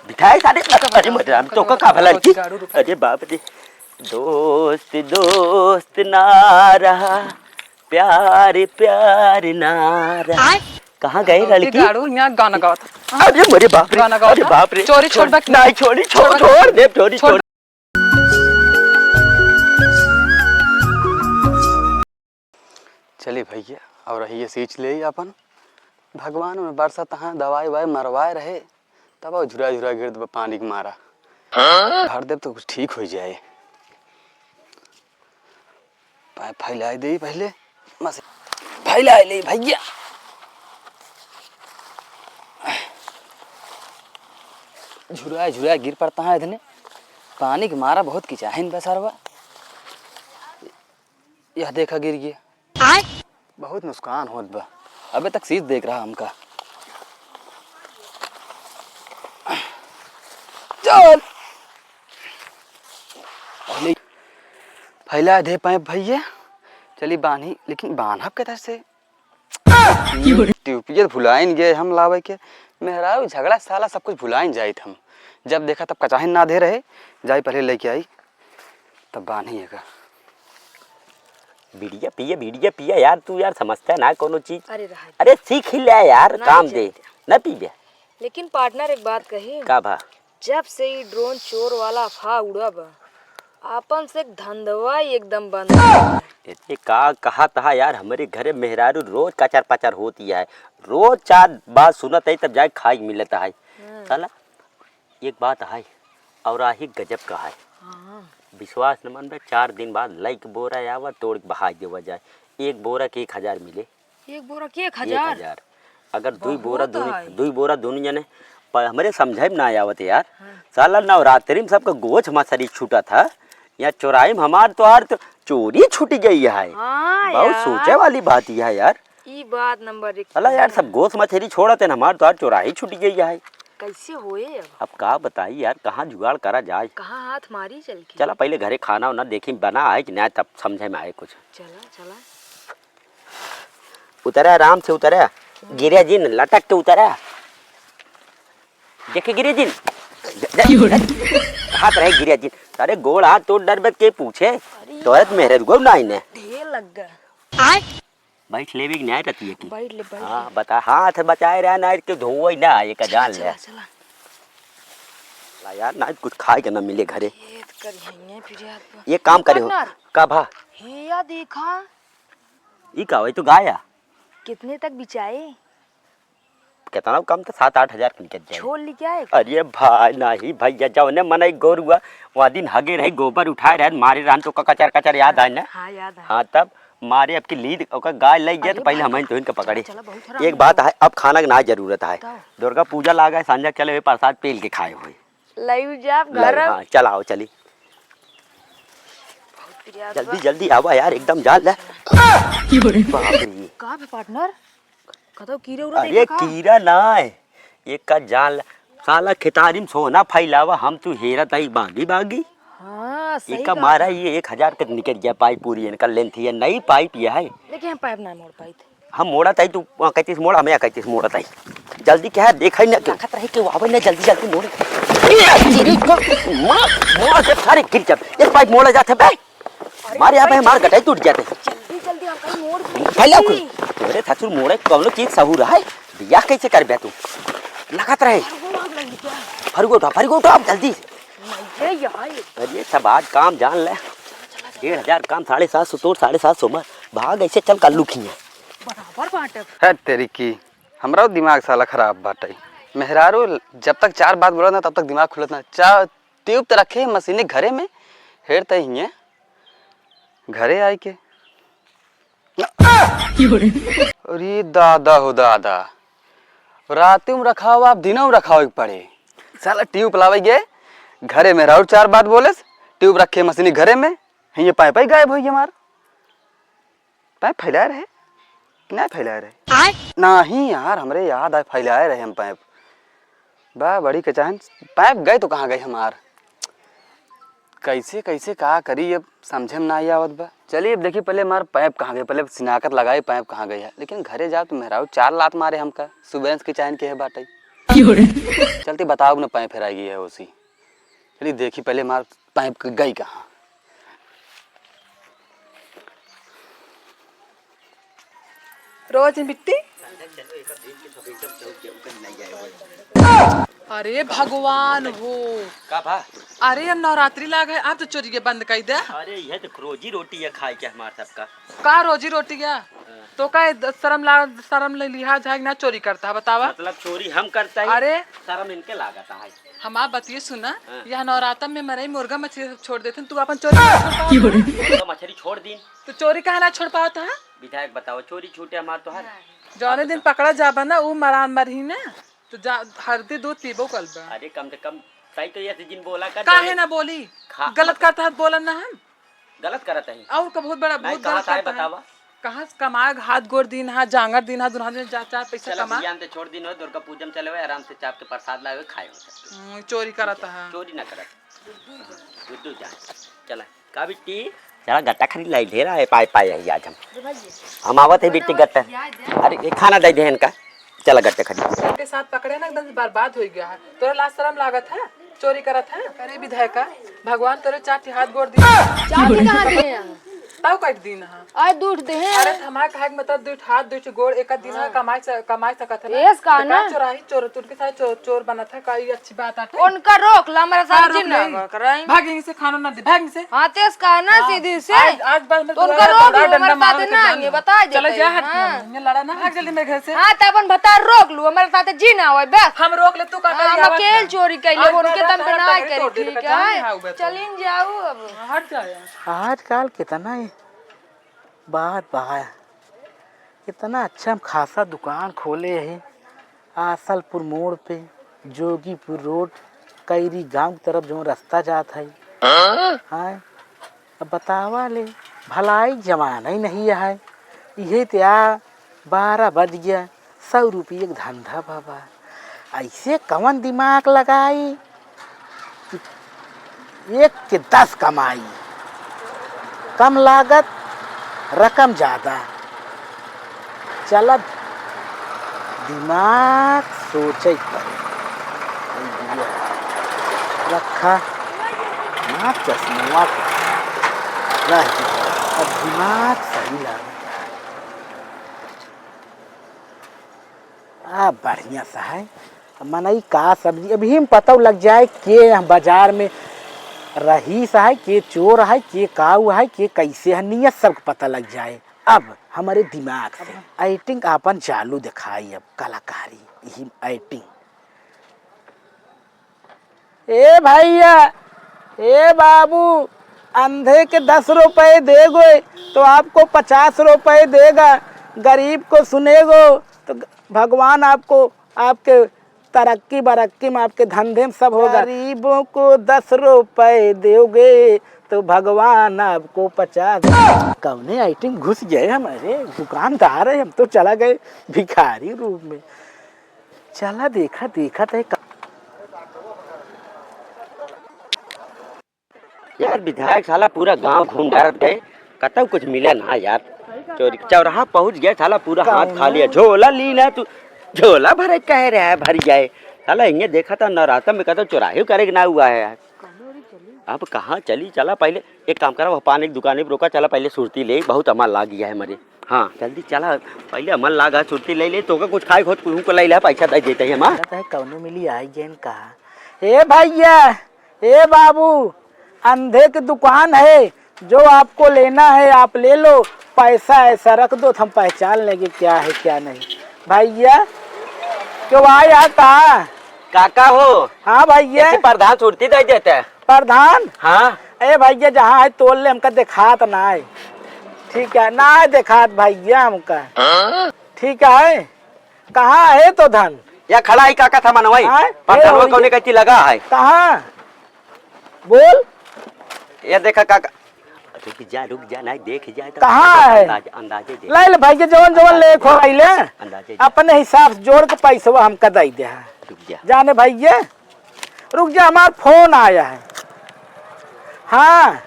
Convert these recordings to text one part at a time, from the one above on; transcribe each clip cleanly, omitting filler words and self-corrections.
बिठाए सारे। अरे मरे हम तो का भला की। अरे बाप रे। दोस्त दोस्त ना रहा, प्यार प्यार ना रहा। कहाँ गई लड़की? यहाँ गाना गावा था। अरे मेरे बाप रे, गाना गावा अरे था। बाप रे। चोरी छोड़ बैक नहीं छोड़ी, छोड़ दे, छोड़। चलिए भैया और रहिए सींच ले अपन भगवान में बरसा तहाँ दवाई वाई मरवाए रहे तब झुरा झुरा गिर दे पानी के मारा भर दे तो कुछ ठीक हो जाए। पाइप फैलाए दे पहले मस फैलाए ले भैया। झुरा झुरा गिर पड़ता है इतने पानी के मारा बहुत किचाहिन बसरवा। यह देखा गिर गया बहुत नुकसान होत बा। अबे तक सीध देख रहा हमका। चल फैला दे पाइप भैया। चली बांधी लेकिन बांधब के तरह से ट्यूबवेल भुलाइन गए हम लावे के मेहरारू झगड़ा साला सब कुछ भुलाइन जाइत हम जब देखा तब कचाहिन ना दे रहे जाई पहले लेके आई तब बांधिएगा। बीड़िया पिया यार तू यार समझता ना कोनो चीज। अरे सीख ही ले यार काम दे ना पीबे। लेकिन पार्टनर एक बात कही का भा जब से ये ड्रोन चोर वाला अफवाह उड़ा बा आपन से धंधवा एकदम बंद। ये का कहा था यार हमारे घरे मेहरारू रोज कचर पचर होती है रोज चार बात सुनत है तब जाके खाई मिलता है साला। एक बात है और आही गजब का है विश्वास न मन 4 दिन बाद लाइक बोरा आवा तोड़ के बहा देवा जाए। एक बोरा के 1000 मिले। एक बोरा के 1000 अगर दुई बोरा दोनों जने पर हमारे समझे में ना आवत यार। साला नवरात्रि में सबका गोछ मछली छूटा था या चौराहे में हमार तो यार तो चोरी छूट गई है। बहुत सोचे वाली बात यह है यार। ये बात नंबर 1। साला यार सब गोछ मछली छोड़ते हमार तो यार चौराहे छूट गई है। कैसे होए अब का बताई यार कहाँ जुगाड़ करा जाए। कहाँ हाथ मारी चल के। चला पहले घरे खाना वाना देखी बना है कि नहीं तब समझे में आए कुछ। चला उतरा आराम से उतरा गिरिया जी लटक के उतरा देखे गिरिया जी हाथ रहे गिरिया जी। अरे गोड़ हाथ तोड़ डर के पूछे तो मेरे गो ना ढेर लग गया। बैठ ले भी न्याय रहती है कि बैठ ले। हाँ बता हाथ बचाए रहा ना के धोए ना ये का जान ले यार ना कुछ खाए के ना मिले घरे। ये काम करे हो का भा हे या देखा ये का तो गाया कितने तक बिचाए कितना कम तो 7-8 हजार निकल जाए। छोड़ ली क्या है? अरे भाई नहीं भैया जाओ ने मन गोर हुआ वहाँ दिन हगे रहे गोबर उठाए रहे मारे रान तो कचर कचर याद आए ना। हाँ याद है। हाँ तब मारे आपकी लीद गाय लग गया तो पहले हमें तो इनका पकड़े। एक बात है अब खाना की ना जरूरत है दुर्गा पूजा लागा सांझा चले हुए प्रसाद पेल के खाए हुए घर चलाओ चली जल्दी जल्दी आवा यार एकदम जाल पार्टनर अरे कीड़ा ना एक का जाल साला खितारी में सोना फैलावा हम तू हेरत आई बागी। हाँ, सही का मारा ये 1000 तक निकल गया पाइप पूरी इनका लेंथ है नई पाइप यह है लेकिन हम पाइप ना मोड़ पाई थे। हम मोड़ा ताई तू कहतीस मोड़ा मैं कहतीस मोड़ा ताई जल्दी क्या है देखा ना ताकत रहे के आवे ना जल्दी मोड़ मोड़ से सारे गिर जाते एक पाइप मोड़ा जाते बे मारे यहाँ पे मार कटाई टूट जाते जल्दी हम कहीं मोड़ फैला तेरे ससुर मोड़े कौनो चीज सहू रहा है बिया कैसे कर बे तू लगत रहे फरगो उठा जल्दी। अरे सब आज काम जान ले 1500 काम 750 तोड़ 750 में भाग ऐसे चल कर लुखी बराबर बांटे है तेरी की हमरा दिमाग साला खराब बाटे। मेहरारू जब तक 4 बात बोला ना तब तक दिमाग खुलत ना चा ट्यूब तो रखे मशीने घरे में हेरते ही घरे आई के अरे दादा हो दादा रात में रखा हुआ आप दिनों में रखा पड़े साला ट्यूब लावे गए घरे में राउर 4 बात बोले ट्यूब रखे मशीनी घरे में ये पाइप ही गायब हो गया हमार पाइप फैला रहे नहीं फैला रहे नहीं यार हमरे याद आए फैलाए रहे हम पाइप बा बड़ी कचाहन पाइप गए तो कहाँ गए हमार कैसे कैसे का करी अब समझे में ना आवत बा। चलिए अब देखिए पहले हमार पाइप कहाँ गए पहले सिनाकत लगाई पाइप कहाँ गई है लेकिन घरे जाओ तो मेहराऊ 4 लात मारे हमका सुबह के चाहन के है बाटे। चलती बताओ ना पैप फेराई है उसी। चलिए देखी पहले मार पैप गई कहाँ। रोज मिट्टी। अरे भगवान हो, का भा? अरे अब नवरात्रि लाग है, आप तो चोरी के बंद कर दे। अरे यह तो रोजी रोटी है खाए क्या हमारा सबका। का रोजी रोटी क्या तो का शर्म ले लिहाज है ना चोरी करता है बतावा। मतलब चोरी हम करता है, अरे शर्म इनके लागता है। हम आप बतिए सुना, यहाँ नवरात्र में मरई मुर्गा मछली सब छोड़ देते तू अपन चोरी नहीं छोड़ पाता? तो मछली छोड़ दी तो चोरी कहा ना छोड़ पाता है? विधायक बताओ, चोरी छूटे हमार तो हर। जौने दिन पकड़ा जाबा ना वो मरही ना तो हरदी दूध पीबो कल बा। अरे कम से कम सही तो ऐसे जिन बोला कर काहे ना बोली, गलत करता है बोला ना हम गलत करत है। और का बहुत बड़ा बहुत कहाँ गलत था करता है। बतावा। कहाँ से कमाए, हाथ गोड़ दिन हाथ जांगर दिन हाथ दुल्हन दिन चार पैसा चलो कमा। बियान ते छोड़ दिन हो, दुर्गा पूजा में चले हुए आराम से चाप के प्रसाद लाए हुए खाए हो। चोरी करता है। चोरी ना करत गुड्डू जा चला का बिट्टी चला गट्टा खरीद लाई ढेरा है पाए पाए है आज हम आवत है बिट्टी गट्टा। अरे ये खाना दे दे इनका, चला गट्टा खरीद। उनके साथ पकड़े ना एकदम बर्बाद हो गया है। तोरा लाज शर्म लागत है चोरी करत है? अरे विधायक भगवान तोरे चाटी हाथ गोड़ दी चाबी कहाँ दे हैं? ताऊ काट दिन है। आज दूध दे हैं। अरे हमारे कहे के मतलब दूठ हाथ दूठ गोड़ एक दिन है कमाई सकत है ना। एस का ना चोराही चोर तुरके साथ चोर बना था का ये अच्छी बात आटे। उनका रोक ला हमारे साथ जी ना कराई। भाग से खाना ना दे भाग से। हाँ तेज का ना सीधी से आज बस मैं तो उनका रोक लो हमारे साथ ना ये बता दे। चलो जा हट मैं लड़ा ना भाग जल्दी मेरे घर से। हाँ तो अपन बता रोक लो हमारे साथ जी ना होए बस। हम रोक ले तू का हम अकेले चोरी कैले उनके दम पे ना करी ठीक है। चलिन जाओ अब हट जा यार। आजकल कितना बात बात इतना अच्छा खासा दुकान खोले हैं आसलपुर मोड़ पे, जोगीपुर रोड, कैरी गांव की तरफ जो रास्ता जाता है। हाँ अब बतावा ले भलाई जमाना ही नहीं है। ये त्या 12 बज गया, 100 रुपये एक धंधा बाबा। ऐसे कवन दिमाग लगाई कि 1 के 10 कमाई, कम लागत रकम ज्यादा। चला दिमाग सोचे रखा ना चश्मा रह अब दिमाग सही लगा। बढ़िया सा है मनई का सब्जी अभी हम पता लग जाए के बाजार में रही सा है के चोर है के काऊ है के कैसे है नियत सब पता लग जाए। अब हमारे दिमाग से एक्टिंग अपन चालू दिखाई, अब कलाकारी यही एक्टिंग। ए भैया ए बाबू अंधे के 10 रुपए देगो तो आपको 50 रुपए देगा, गरीब को सुनेगो तो भगवान आपको आपके तरक्की बरक्की में आपके धंधे में सब होगा। गरीबों को 10 रुपए दोगे तो भगवान आपको 50। कौने आइटिंग घुस गए हमारे दुकानदार है, हम तो चला गए भिखारी रूप में। चला देखा तो यार विधायक साला पूरा गांव घूम गए कतौ कुछ मिला ना यार। चोरी चौराहा पहुंच गया साला पूरा हाथ खा लिया। झोला ली ना तू, झोला भरे कह रहा है भर जाए साला। इन्हें देखा था नवरात्र में कहता चौराहे करे ना हुआ है यार। अब कहाँ चली चला पहले एक काम करा पानी की दुकान पर रोका, चला पहले सुरती ले, बहुत अमल ला गया है मेरे। हाँ जल्दी चला पहले अमल लागा सुरती ले ले तो का कुछ खाए खुद को ले ला पैसा दे देते हैं। माँ कौनो मिली आई जैन कहा ए भैया ए बाबू अंधे की दुकान है, जो आपको लेना है आप ले लो, पैसा ऐसा रख दो तो हम पहचान लेंगे क्या है क्या नहीं। भैया क्यों आया कहा काका हो? हाँ भैया प्रधान सुरती दे देते हैं। प्रधान हाँ ए भैया जहाँ है तोल ले, हमका दिखात ना है। ठीक है ना है दिखात भैया हमका। ठीक है कहाँ है तो धन या खड़ा है काका था मनवाई प्रधान कोने का चीज लगा है कहाँ बोल। ये देखा काका रुक जा ना देख जाए तो कहाँ है अंदाजे दे ले भैया जवन जवन ले खो ले अंदाजे अपने हिसाब से जोड़ के पैसा हमका दे दे। रुक जा जाने भैया रुक जा हमारा फोन आया है। हाँ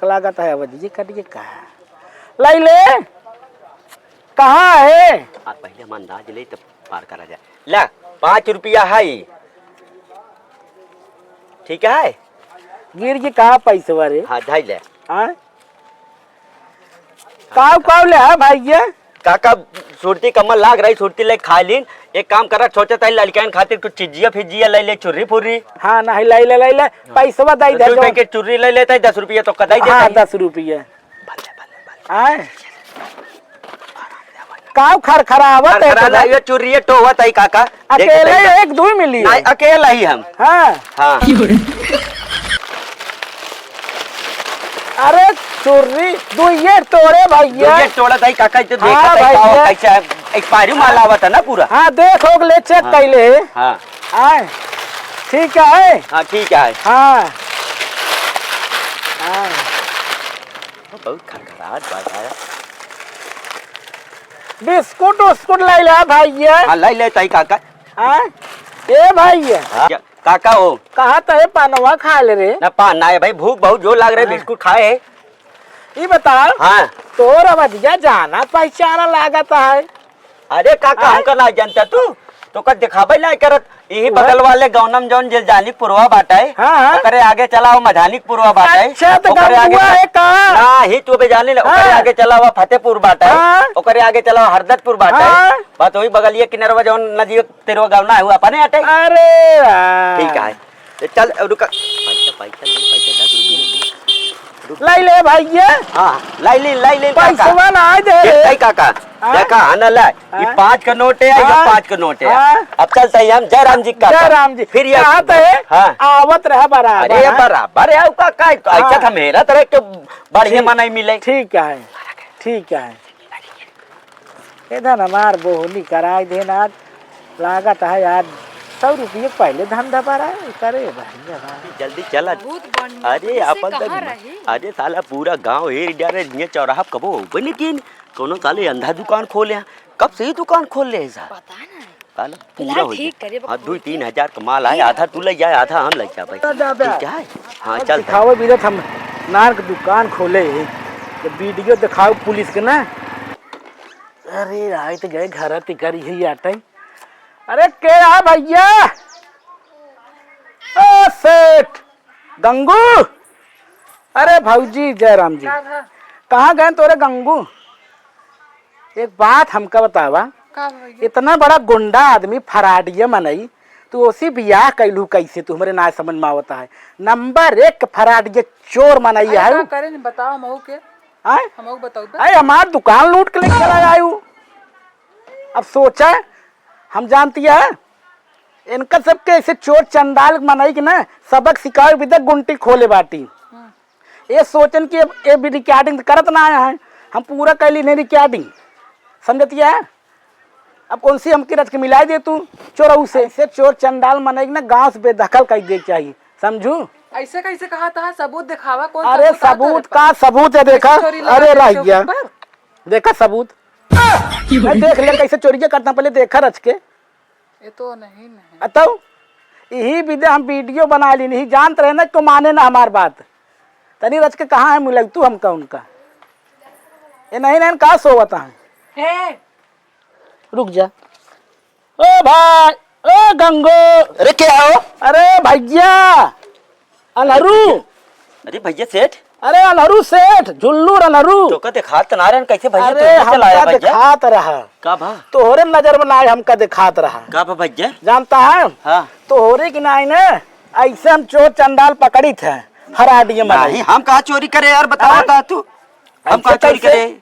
लागत है जी कटिए कहा ले कहाँ है आप पहले हम अंदाज ले तब पार करा जाए। ला 5 रुपया है ये। ठीक है गिर जी कहाँ पैसा रे? हाँ धाई ले। हाँ काव ले है भैया? काका सुरती कमल लाग रही, सुरती ले खा लीन। एक काम करा, छोटे ताई लड़कियां खातिर कुछ चिजिया फिजिया ले ले, चुर्री फुर्री। हाँ नहीं ले पैसा दे दे। 2 पैकेट चुर्री ले लेता है, 10 रुपया तो कदाई देता हाँ है। 10 रुपया। काव खरखरावत है ये चुर्री टोवत है काका। अकेले एक दो मिली? नहीं अकेला ही हम। हाँ हाँ अरे चोरी दुइये तोड़े भैया। ये टोला दाई काका तो देखा हाँ था भैया। कैसा एक्सपायरी माल आवत है ना पूरा। हाँ देखो ले चेक हाँ। कैले। हाँ हाँ ठीक है। हाँ ठीक है। हाँ हाँ बहुत खरखराहट बात है। बिस्कुट उस्कुट ले ला भैया। हाँ ले लेता ही काका। हाँ ए भैया हाँ, काका हो कहा तो पानवा खा ले रे? ना पान ना है भाई, भूख बहुत जोर लग रहा है, बिस्कुट खाए। ये बताओ हाँ तोरा भैया जाना पहचाना लागत है। अरे काका हाँ? हमका ना जानता तो का दिखाबे ना करत। यही बगल वाले गौनम जौन जेलजानिक पुरवा बाटा है। हाँ। ओकरे आगे चला हुआ मधानिक पुरवा बाटा है। अच्छा तो ओकरे आगे गंगुआ है का? ना ही तू बे जाने ले। ओकरे हाँ। आगे चला हुआ फतेहपुर बाटा हाँ। है। ओकरे आगे चला हुआ हरदतपुर बाटा हाँ। है। बात वही बगलिए किनारवा जौन नदी तेरवा गावना है हुआ अपने हटे। अरे वाह। ठीक है तो चल रुका। पैसा पैसा दे, पैसा 10 रुपये दे। ले ले भैया हाँ लाई पैसा ना दे रे। काका हाँ? देखा आना ला ये हाँ? 5 का नोट है, ये हाँ? 5 का नोट है। हाँ? अब चलते हैं हम जयराम जी का। जय राम जी फिर ये कहा तो है हाँ आवत रहा बराबर। अरे हाँ? बराबर है का हाँ। ऐसा था मेरा तरह के बढ़िया ठीक। मनाई मिले। ठीक है ठीक है। इधर हमार बोहली कराई देना लागत है यार 100 रुपये पहले धंधा पर करे भैया। जल्दी चला। अरे अपन अरे साला पूरा गांव एरिया रे ये चौराहा कबो बने की कोनो साले अंधा दुकान खोले हैं। कब से ही दुकान खोल ले ऐसा पता नहीं। साला पूरा फिलहाल हो ठीक करे गया। हाँ 2-3 हजार का माल आया, आधा तू ले जाए आधा हम ले जा भाई। ठीक है हाँ चल दिखाओ बीरत हम नार की दुकान खोले तो वीडियो दिखाओ पुलिस के ना। अरे आए तो गए घर तिकर यही आटे। अरे के आ भैया? ओ सेठ गंगू। अरे भौजी जयराम जी कहाँ गए तोरे गंगू? एक बात हमका बतावा, इतना बड़ा गुंडा आदमी फराडिया मनई तू उसी बियाह कैलू कैसे? तू हमरे ना समझ में आवता है। नंबर 1 फराडिया चोर मनई है। करे नहीं बताओ महू के। आए हमहू बताओ अरे हमार दुकान लूट के लेके चला आयु। अब सोचा हम जानती है इनका सबके ऐसे चोर चंडाल मनई के ना सबक सिखाओ भी तक गुंटी खोले बाटी। ये सोचन कि ये भी रिकॉर्डिंग करत ना आया है, हम पूरा कैली नहीं रिकॉर्डिंग समझती है। अब कौन सी हमकी रच के मिलाई दे तू चोरऊ से चोर चंडाल मनई ना गांव से बेदखल कर दे चाहिए समझू। ऐसे कैसे कहा था? सबूत दिखावा। कौन अरे सबूत का सबूत है देखा। चोरी लगा अरे के रह चौकी गया पर? देखा सबूत। देख ले कैसे चोरी करना पहले देखा रच के। ये तो नहीं अतव यही विदे हम वीडियो बना ली नहीं जानते रहे ना तो माने ना हमार बात। तनी रच के कहाँ है मिल तू हमका उनका ये नहीं कहा सोवता है। रुक जा ओ भाई ओ गंगो। अरे क्या हो? अरे भैया अनहरू। अरे भैया सेठ अरे अनहरू सेठ झुल्लू अनहरू तो का दिखात नारायण कैसे भैया अरे तू चलाया हमका भैया दिखात रहा का भा तोहरे नजर में ना हमका दिखात रहा का भा भैया जानता है हाँ तोहरे की नाई ने ऐसे हम चोर चंडाल पकड़ी थे फराडिये नहीं में। हम कहा चोरी करे यार बताओ हाँ? बता तू हम कहा ऐसे चोरी कैसे? करे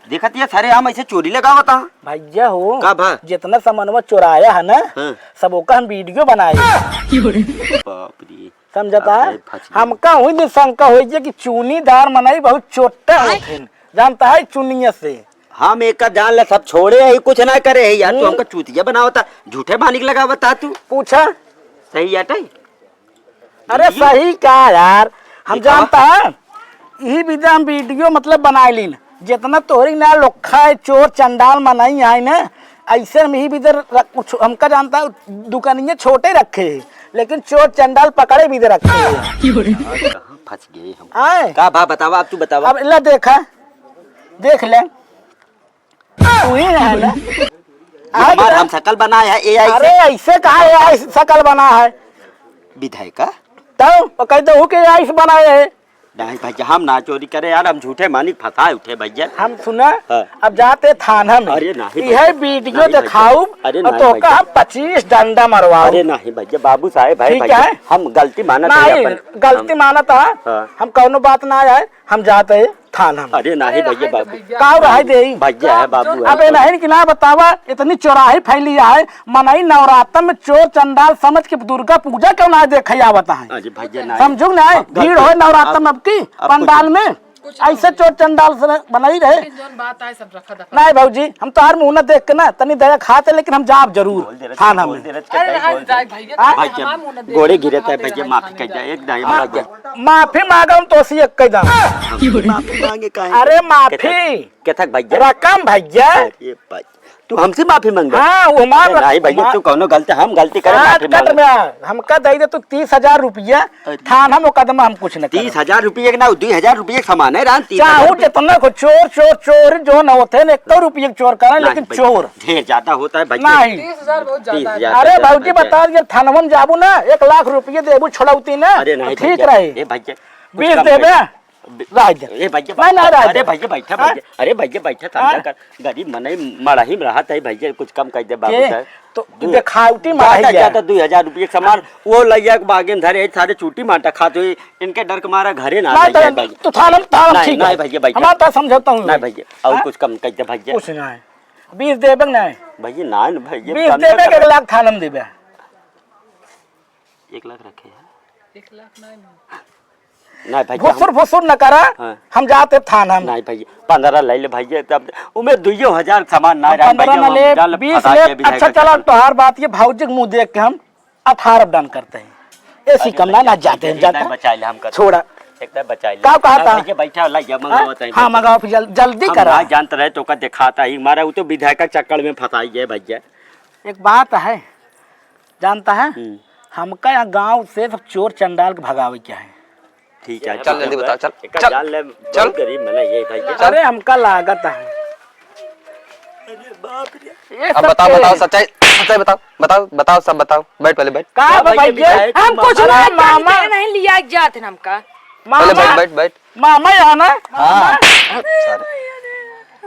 देखत ये सारे हम ऐसे चोरी लगा बता भैया हो का भा जितना सामानवा चुराया है ना हाँ। सबों का हम वीडियो बनाए बाप रे समझता है। अरे फंस गए। हमका हुई दिन शंका हुई कि चुनीदार मनाई बहुत चोटा होते जानता है चुनिया से। हम एक का जान ले सब छोड़े है कुछ ना करे है यार तू हमका चूतिया बनावता झूठे मानिक लगा बता तू पूछा सही याटे अरे सही कहा यार हम दिखावा। जानता है यही विधि हम वीडियो मतलब बना लीन जितना तोहरी ना लोखा है चोर चंडाल मनाई है ना ऐसे हम यही विधि हमका जानता है दुकानिया छोटे रखे लेकिन चोर चंडाल पकड़े भी रखे कहाँ फंस गए हम आए का भा बतावा अब तू बतावा अब इला देखा देख ले तू ही है ना हमारा हम शकल बनाए है एआई अरे से। ऐसे कहा AI शकल बना है? विधायक का तो कहते हो कि AI से बनाए है। नहीं भैया हम ना चोरी करे यार, हम झूठे मानिक फंसाए उठे भैया। हम सुना हाँ। अब जाते थाना में, अरे नहीं यह भैया, वीडियो नहीं भैया। दिखाऊ अरे और नहीं तो भैया। का 25 डंडा मरवाओ। अरे नहीं भैया, बाबू साहेब है ठीक भैया, है। हम गलती मानत है नहीं अपन। गलती माना था, हाँ। हम कौनो बात ना आए, हम जाते हैं थाना में। अरे नहीं भैया बाबू, का रहा दे भैया है बाबू है। अबे नहीं कि ना बतावा, इतनी चौराही फैली है, मनाई नवरात्र में चोर चंडाल समझ के दुर्गा पूजा क्यों ना देखे आवता है? अरे भैया नहीं समझू ना, भीड़ हो नवरात्र में अब की पंडाल में, ऐसे चोर चंडाल से बनाई रहे। जोन बात आए सब रखा दखा। नहीं भाजी, हम तो हर मुंह न देख के ना तनी दया खाते, लेकिन हम जाब जरूर बोल दे रहे, थाना बोल में। दे रहे, अरे कहता ही बोल दे। राज भैया हाँ? भैया हमार मुंह न देख, गोड़े गिरे थे खाते भैया, रहे माफी थाने कह जाए जाए। एक नहीं भैया। माफी मांगा हम तो सी एक कह दाम। माफी मांगे काहे? अरे माफी क्या था भैया? रकम भैया। अरे भाई तू हमसे माफी मांग रहा? हाँ वो मार नहीं भैया, तू कौनो गलती, हम गलती करे माफी कट मांग। में हमका दे दे तू 30,000 रुपया, थाना मुकदमा हम कुछ न कर। 30,000 रुपये के ना 2,000 रुपये के सामान है रान। चाहू जितना को चोर चोर चोर जो न होते न 1 रुपये चोर करें, लेकिन चोर ढेर ज्यादा होता है भैया। नहीं। 30,000 बहुत ज्यादा है। 30,000 अरे ज्यादा भाजी है। बता दिए थानवा में जाबू ना 1 लाख रुपये देबू छोड़ौती ना, अरे नहीं ठीक भैया, रहे। ए भैया 20 देबे राज। ए भैया नहीं, नहीं, राज। अरे भैया बैठा हाँ? भैया, अरे भैया बैठा समझा कर, गरीब मने मड़ाही में रहा था भैया, कुछ कम कर दे बाबू के? साहब। तो दिखावटी ज्यादा मारा ज्यादा 2,000 रुपये के सामान वो लैया के बागे में धरे सारे चूटी माटा खाते हुए, इनके डर के मारा घरे ना नहीं भैया। तो थाना नहीं, ठीक नहीं है भैया, भैया। हमारा तो समझौता हूँ नहीं भैया और हाँ? कुछ कम कर दे भैया। कुछ ना है 20 देबे नहीं, भैया ना न भैया 20 कम तो देबे कर। 1 लाख थाना में देबे। 1 लाख रखे हैं 1 लाख नहीं नहीं भैया फुसुर फुसुर न करा, हाँ। हम जाते थाना में। नहीं भैया 15 ले ले भैया, तब उमे 2,000 सामान ना 15 न ले 20 ले। अच्छा चलो तो हर बात ये भाऊजी के मुंह देख के हम 18 डन करते हैं, ऐसी कम ना जाते हैं जाते बचा ले हम कर छोड़ा। एकदम बचा ले। क्या कहा था? भैया बैठा लग मंगवाता है। हाँ मंगाओ फिर जल्दी हम करा। ना जानते रहे तो का दिखाता ही मारा, वो तो विधायक का चक्कर में फंसाई है भैया। एक बात है जानता है, हमका यहाँ गांव से सब चोर चंडाल के भगावे क्या है। ठीक है चल जल्दी बताओ, चल, एक चल, जान ले, चल। बहुत गरीब मने ये भैया। अरे हमका लागत है अरे बाप रे। ये अब सब बताओ के- बताओ सच्चाई, सच्चाई बताओ बताओ बताओ सब बताओ, बैठ पहले बैठ, का क्या भैया विधायक हम कुछ अरे नहीं मामा। मामा नहीं लिया जाते हमका। पहले बैठ मामा बैठ बैठ। मामा यहाँ ना हाँ सारे।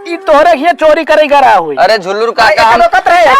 ई तोरे ये चोरी करे करा हुई। अरे झुल्लू का एक काम। लोकत रहे।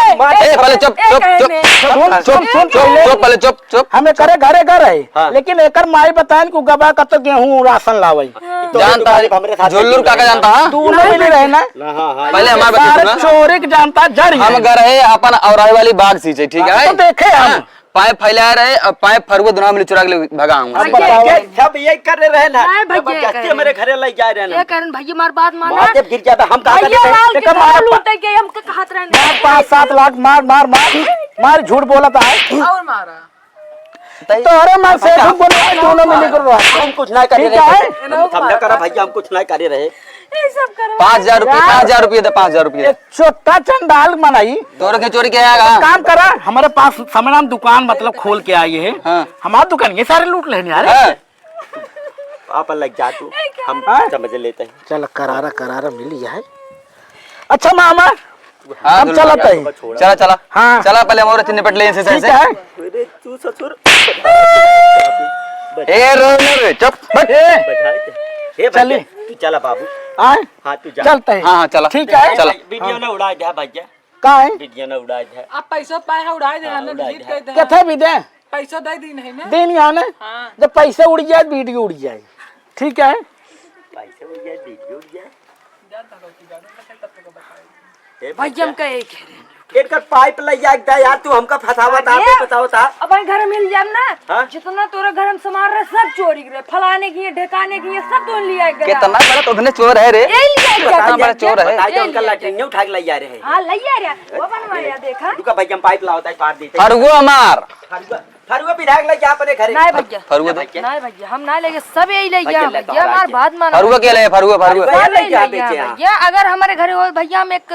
ए पहले चुप चुप चुप सुन सुन सुन चुप पहले चुप चुप। हमें करे घरे घर है, हाँ। लेकिन एकर माई बताएन को गबा कत गेहूं राशन लावई। जानता है झुल्लू का जानता है? तू नहीं ले रहे ना, हाँ हाँ पहले हमारे बच्चे सारे सुना, चोरी के जानता जड़ी हम घर है अपन औराई वाली बाग सींचे, ठीक है? तो देखे हम। पाइप फैला रहे और पाइप फरुआ दुना में चुरा के भगा अब हम। बताओ। सब ये कर रहे ना, नहीं भैया, जबरदस्ती मेरे घरे ले जा रहे ये ना। कारण भैया मार बात माना। बात जब गिर जाता हम कहा भैया करते लाल के देखा घर मारा लूटे के हमके कहत रहने। 5-7 लाख मार मार मार मार झूठ बोला था और मारा तो अरे मार से झूठ बोला दोनों में निकल रहा है। हम कुछ नहीं करे ठीक है। रहे, समझा करा भैया हम कुछ नहीं करे रहे। ये सब करो। 5,000 रुपये, 5,000 रुपये दे, 5,000 रुपये। एक छोटा चंडाल मनाई तोर के चोरी क्या है? काम करा, हमारे पास समराम दुकान मतलब खोल के आए हैं। हाँ। हमारी दुकान ये सारे लूट लेने यार। आप लग जा तू, हम हाँ? समझ लेते हैं। चल करारा करारा मिली है। अच्छा मामा हाँ, अब चलत है। चला चला हाँ। चला पहले मोर निपट ले इनसे ठीक से। है। अरे तू ससुर ए रो रे चुप बैठ। बधाई दे। हे चले। भैया तू चला बाबू, आए हाँ तू जा। चलते हैं। हाँ हाँ चला ठीक है। चला। वीडियो ना उड़ा दे भैया, का है वीडियो ना उड़ा दे। आप पैसा पाए है उड़ाए दे ना, उड़ाए डिलीट दे। कर दे। कथे भी दे पैसा दे दी नहीं ना। दिन यहाँ ना हाँ। जब पैसे उड़ जाए वीडियो उड़ जाए। ठीक है। पैसे उड़ जाए, वीडियो उड़ जाए। भैया हमका एक है। इनका पाइप ले जाए यार, तू हमका फंसावा था, आपको बताओ था। अपन घर मिल जाए ना, हाँ? जितना तोरा घर में सामान रहे सब चोरी करे, फलाने की ढकाने की सब तो लिया गया। कितना बड़ा तो उतने चोर है रे। यही लिया गया। कितना बड़ा चोर है। बताइए उनका लैट्रिन उठा के ले जा रहे हैं। हाँ लिया रे, वो बनवाया देखा। रुका भैया हम पाइप लाओ पार देते। फरुआ मार फरुआ विधायक ले जा अपने घरे। नहीं भैया, फरुआ दे। नहीं भैया हम ना लेंगे, सब यही ले भैया गया। ले तो भैया हमार आके। बात मानो। फरुआ के ले फरुआ फरुआ फरुआ। सब ले यही जा ले गया बेचे यहाँ। भैया। अगर हमारे घरे हो भैया हम एक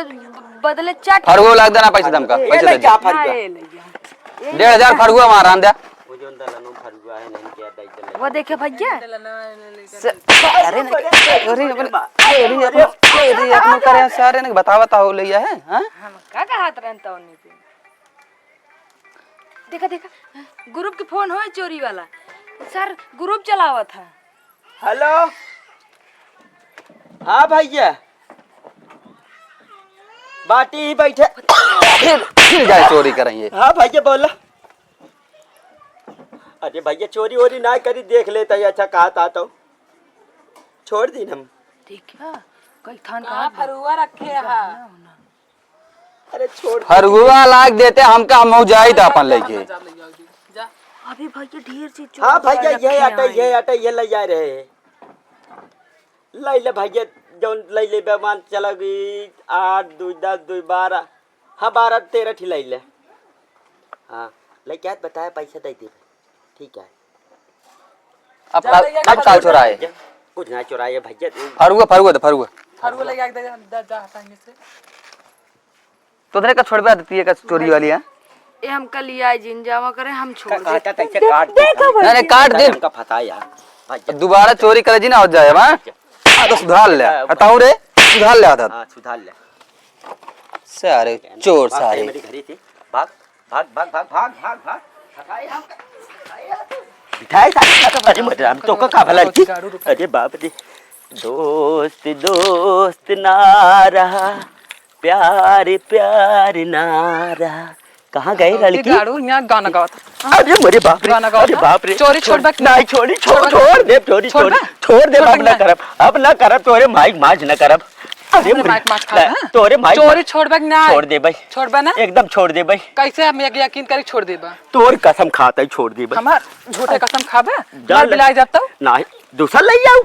बदले चाट फरुआ लाग देना पैसे दमका ये पैसे ले दे जा हाँ, फरुआ। ये ले गया। 1,500 फरुआ मार आन दे। वो जो दलनो फरुआ है नहीं क्या दाई चले वो देखे भैया अरे नहीं अपनो करे सारे ने बतावता हो लिया है हां हम का हाथ रहता उन्हीं पे देखा देखा ग्रुप के फोन हो चोरी वाला सर ग्रुप चलावा था। हेलो हाँ भैया बाटी ही बैठे फिर जाए चोरी करेंगे। हाँ भैया बोला। अरे भैया चोरी वोरी ना करी देख लेता है अच्छा कहा था तो छोड़ दी हम। देखा कई थान कहाँ फरुआ रखे है। अरे छोड़ फरुआ लाग देते हमका हम जाई था अपन लेके। जा अभी भैया ढेर सी हाँ भैया ये आटा ये ले जा रहे हैं ले ले भैया जो ले ले बेमान चला गई 8 2 10 2 12 हाँ 12 13 ठी ले ले हाँ ले क्या बताया पैसा दे दे ठीक है। अब कब काल चुराए कुछ ना चुराए भैया फरुआ फरुआ फरुआ फरुआ ले जा टाइम से तो का छोड़वा देती है का चोरी वाली है ये हम कल लिया जिन जावा करे हम छोड़ दे काटा तैसे काट दे अरे काट दे का फताया भैया दोबारा चोरी करे जी ना हो जाए हां तो सुधार ले हटाऊ रे सुधार ले आदत हाँ सुधार ले सारे चोर सारे मेरी घरी थी भाग भाग भाग भाग भाग भाग भाग बिठाई अरे मदराम तो का भला की अरे बाप रे दोस्त दोस्त ना रहा प्यार प्यार ना रहा कहाँ गए लड़की गाड़ू यहाँ गाना गाता अरे मेरे बाप रे गाना गाओ अरे था? बाप रे चोरी छोड़ बैक नहीं छोड़ी छोड़ दे चोरी छोड़ दे अब ना करब तोरे माइक माज न करब अरे माइक माज खा है? तोरे माइक चोरी छोड़ बैक ना छोड़ दे भाई छोड़ बा ना एकदम छोड़ दे भाई कैसे हम यकीन करी छोड़ देबा तोर कसम खाता ही छोड़ दे भाई हमार झूठे कसम खाबे जान मार ले। बिलाई जाता नहीं दूसरा ले जाओ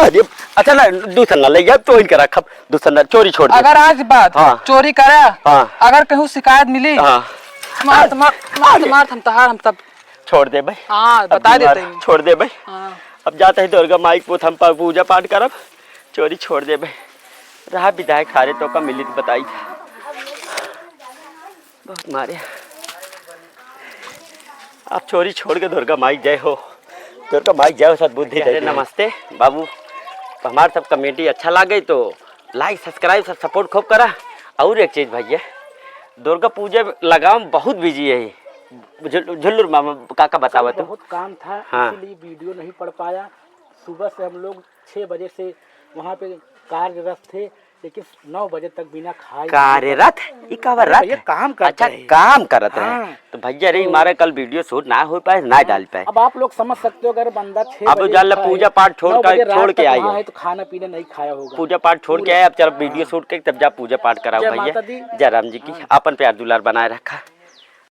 अरे अच्छा ना दूसरा ना ले जाओ तो इनका रखब दूसरा ना चोरी छोड़ दे अगर आज बात हाँ। चोरी करा हाँ। अगर कहीं शिकायत मिली हाँ मार हम तहार हम तब छोड़ दे भाई हाँ अब बता बीमार- देते हैं छोड़ दे भाई हाँ। अब जाते हैं दुर्गा माई को हम पूजा पाठ करब चोरी छोड़ दे भाई रहा विधायक खारे तो का मिली बताई बहुत मारे आप चोरी छोड़ के दुर्गा माई जय हो दुर्गा माई जय हो सद्बुद्धि दे नमस्ते बाबू हमारे सब कमेटी अच्छा लगे तो लाइक सब्सक्राइब सब सपोर्ट खूब करा और एक चीज़ भैया दुर्गा पूजा लगाओ बहुत बिजी है झुल्लुर मामा काका बतावा तो बहुत काम था हाँ। इसलिए वीडियो नहीं पढ़ पाया। सुबह से हम लोग 6 बजे से वहाँ पे कार्यरत थे लेकिन 9 बजे तक बिना खाए कार्यरत ये का रथ भैया काम करते अच्छा हैं। काम करत हाँ। रहे तो भैया रे हमारा कल वीडियो शूट ना हो पाए ना डाल पाए अब आप लोग समझ सकते हो अगर बंदा 6 अब बजे जान ला उठा है, पूजा पाठ छोड़ 9 कर- बजे रात छोड़ के तक आई वहाँ है। है तो खाना पीना नहीं खाया होगा। पूजा पाठ छोड़ के आए अब चल वीडियो शूट के तब जा पूजा पाठ कराओ जय भैया माता दी। जय राम जी की अपन प्यार दुलार बनाए रखा।